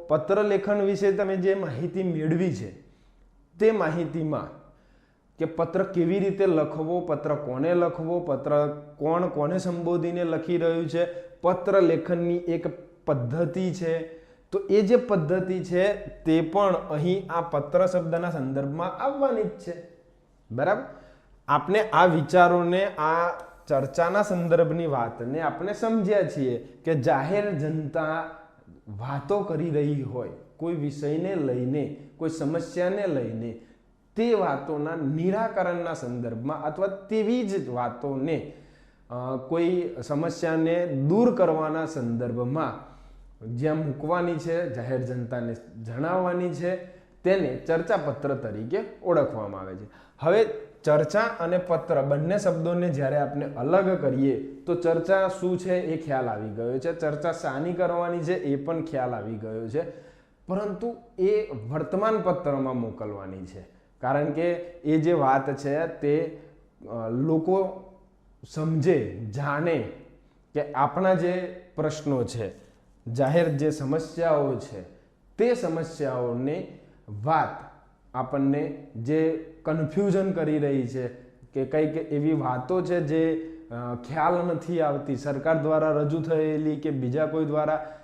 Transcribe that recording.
પત્ર લેખન વિશે તમે જે માહિતી મેળવી છે તે માહિતીમાં કે પત્ર કેવી રીતે લખવો, પત્ર કોને લખવો, પત્ર કોણ કોને સંબોધીને લખી રહ્યું છે, પત્ર લેખનની એક પદ્ધતિ છે, તો એ જે પદ્ધતિ છે તે પણ અહીં આ પત્ર શબ્દના સંદર્ભમાં આવવાની જ છે. બરાબર. આપણે આ વિચારોને, આ ચર્ચાના સંદર્ભની વાતને આપણે સમજ્યા છીએ કે જાહેર જનતા વાતો કરી રહી હોય કોઈ વિષયને લઈને, કોઈ સમસ્યાને લઈને, તે વાતોના નિરાકરણના સંદર્ભમાં અથવા તેવી જ વાતોને કોઈ સમસ્યાને દૂર કરવાના સંદર્ભમાં જ્યાં મૂકવાની છે, જાહેર જનતાને જણાવવાની છે, તેને ચર્ચાપત્ર તરીકે ઓળખવામાં આવે છે. હવે ચર્ચા અને પત્ર બંને શબ્દોને જ્યારે આપણે અલગ કરીએ તો ચર્ચા શું છે એ ખ્યાલ આવી ગયો છે, ચર્ચા શાની કરવાની છે એ પણ ખ્યાલ આવી ગયો છે, પરંતુ એ વર્તમાન પત્રમાં મોકલવાની છે. કારણ કે એ જે વાત છે તે લોકો સમજે, જાણે કે આપણા જે પ્રશ્નો છે, જાહેર જે સમસ્યાઓ છે, તે સમસ્યાઓની વાત આપણને જે કન્ફ્યુઝન કરી રહી છે કે કંઈક એવી વાતો છે જે ખ્યાલ નથી આવતી, સરકાર દ્વારા રજૂ થયેલી કે બીજા કોઈ દ્વારા